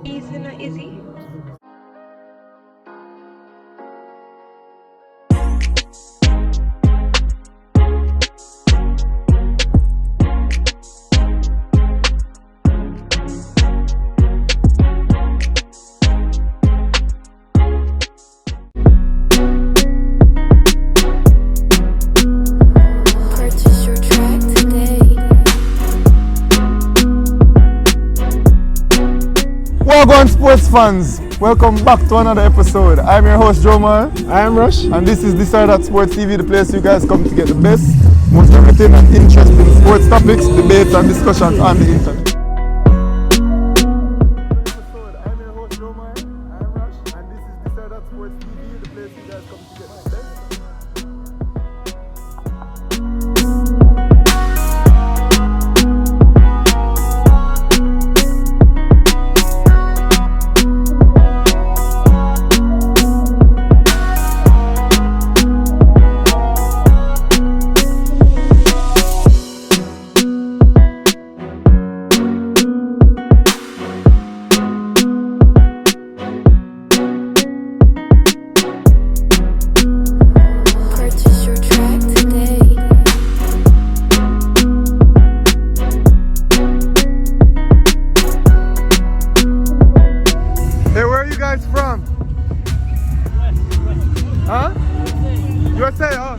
Easy, not easy. Purchase your track today. Welcome, sports fans. Welcome back to another episode. I'm your host Jomar. I am Rush. And this is Decide at Sports TV, the place you guys come to get the best, most entertaining and interesting sports topics, debates and discussions on the internet. I'm your host Jomar. I'm Rush. And this is Decide at Sports TV, the place you guys come to get the best. Purchase your track today. Hey, where are you guys from? Huh? USA, huh?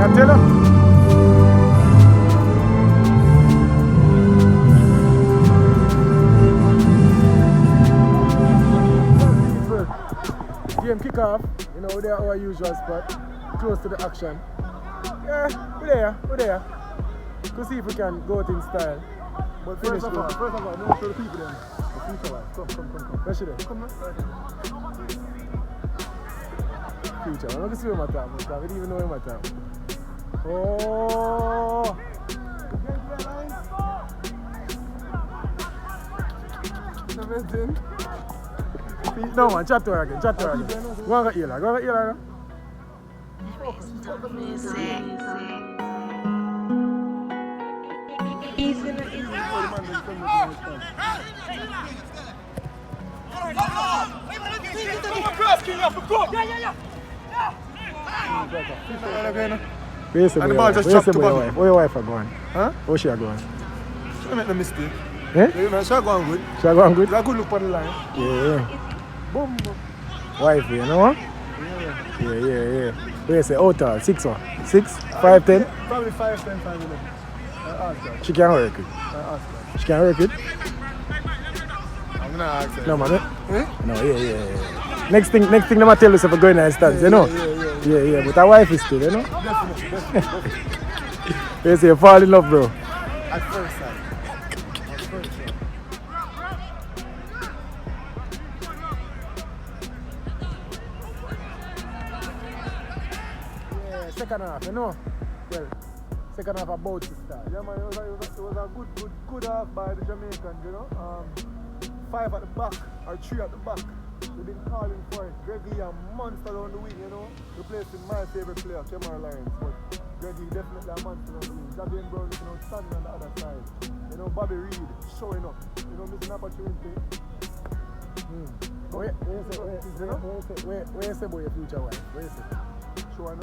Yeah, tell her. Game kick off, you know, we're there our usual spot, close to the action. Yeah, we're there. To see if we can go out in style. But first of all, I want to show the people then. The future wife. Come. Where should they? Come on. Future, I'm not going to see where my time is. I don't even know where my time is. Oh! No man, chat to her again. Go on, go on. Easy, not easy. And the ball just chopped to bottom. Where your wife are going? Huh? Where she are going? She make no mistake. Eh? You know, she going good. She are going good? She a good look on the line. Yeah. Boom. Wife, you know? Yeah. Where you say, how tall? 6 or? 6? 5'10"? Probably 5'10", 5'11". Ask her. She can work it. Ask her. She can work it? I'm gonna ask her. No, man. Eh? No, yeah. Next thing, them I tell you if I go in and stands, you know? Yeah. But her wife is still, you know? Definitely. You say, you fall in love, bro. At first sight. Yeah, second half, you know? Well, second half about to start. Yeah, man, it was a good half by the Jamaicans, you know. 5 at the back, or 3 at the back. They've been calling for it. Greggy a monster on the wing, you know. Replacing my favorite player, Jomar Lyons. But Greggy definitely a monster on the wing. Javian Brown looking outstanding on the other side. You know, Bobby Reed showing up. You know, missing opportunity. Where you say about your future wife? Where you say? Sure.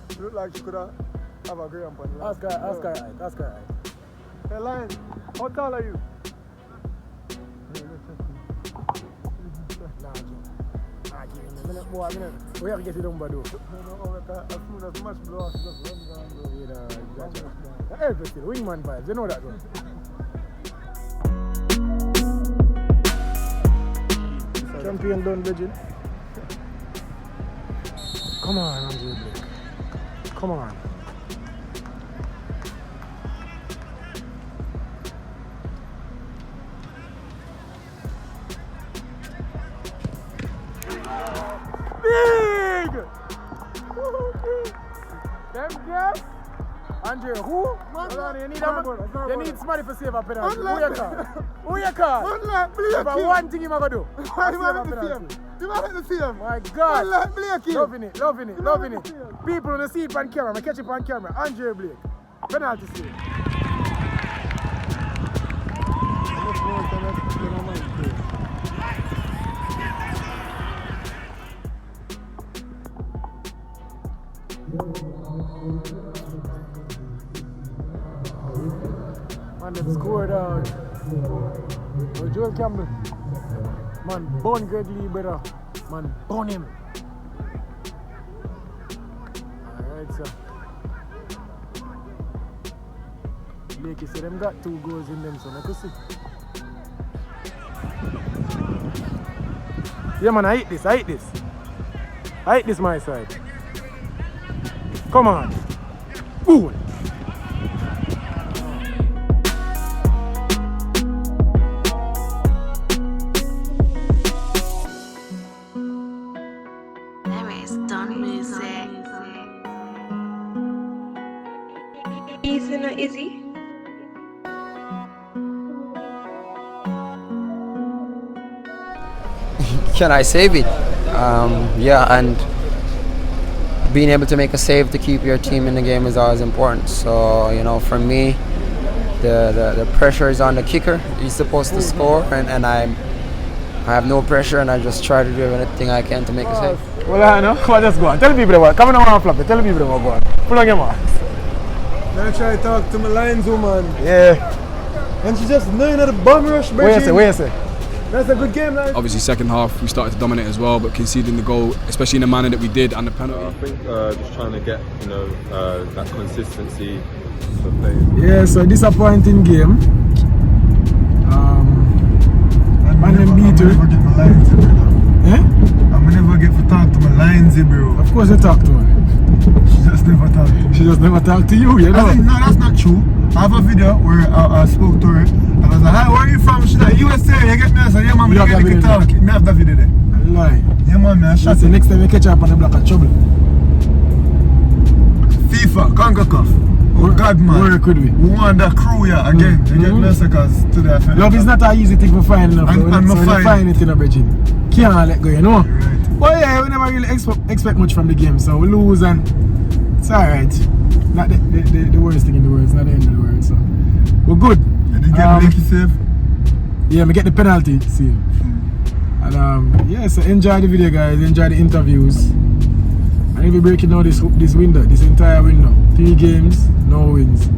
She look like she could have a grandpa. Ask her. Hey, Lion, how tall are you? Nah, Joe. Nah, give me We have to get it done, but You know, as soon as the match blows, just run down, bro. yeah, help us still. Wingman vibes, you know that, bro. Champion done, Virgin. Come on, Andrew Blake. Come on. Big! Them girls? Andre, who? Hold on, you need somebody for save a penalty. Who you call? Who you call? But one thing you gonna do. You want to see him? My God. Blake. Loving it. People on the see it on camera. I catch it on camera. Andre Blake. Penalty save. Man, them scored out. Oh, Joel Campbell. Man, bone Greg Lee, brother. Man, bone him. Alright, sir. Blakey said them got 2 goals in them, so I could see. Yeah, man, I hate this, my side. Come on. Goal. Easy, not easy. Can I save it? Yeah, and being able to make a save to keep your team in the game is always important. So, you know, for me, the pressure is on the kicker. He's supposed to score, and I have no pressure, and I just try to do anything I can to make a save. Well, I know. Come on, just go on. Tell the people what. Come on, I want to flop it. Tell the people what go on. Pull on your mask. Now I try to talk to my lineswoman. Yeah. And she just knowing at the bum rush, bro. Where you say? That's a good game, like. Obviously, second half we started to dominate as well, but conceding the goal, especially in the manner that we did, and the penalty. I think just trying to get that consistency for players. Yeah, so disappointing game. Man them beat you. I'm never get my lines, bro. Eh? I'm never get to talk to my lines, bro. Of course you talk to her. She just never talk to me. She just never talk to you, you know. No, that's not true. I have a video where I spoke to her. I was like, hi, where are you from? She's like, USA, you get me? I said, yeah, man, You we have can that talk. Me have that video there. Lie. Yeah, man, I shot That's the next time you catch up on the block of trouble. FIFA, CONCACAF. Oh, God, man. Where could we? We want that crew, yeah, again. You get me? Because to that. Love is not an easy thing to find enough. And so when you find it in a bridge, can't let go, you know? Right. But yeah, we never really expect much from the game, so we lose and it's alright. Not the worst thing in the world, it's not the end of the world, so we're good. You didn't get Blakey save? Yeah, we get the penalty save. And yeah, so enjoy the video, guys, enjoy the interviews. And if we break it down this window, this entire window, 3 games, no wins.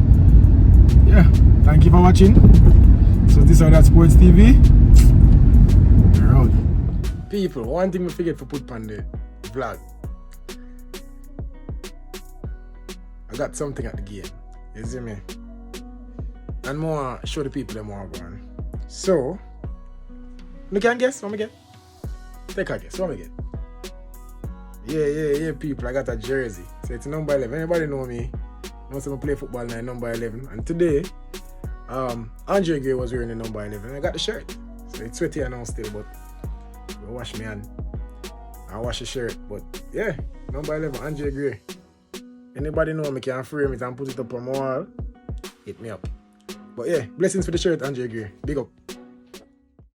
Yeah, thank you for watching. So this is That Sports TV. We're out. People, one thing we forget to put on the vlog. I got something at the game. You see me? And more show the people them more going. So, you can guess what I get? Take a guess, what I get? Yeah, people, I got a jersey. So it's number 11. Anybody know me? Know I play football now, number 11. And today, Andre Gray was wearing the number 11. I got the shirt. So it's sweaty now still, but I wash me hand. I wash the shirt. But yeah, number 11, Andre Gray. Anybody know me can frame it and put it up on my wall? Hit me up. But yeah, blessings for the shirt, Andre Gray. Big up.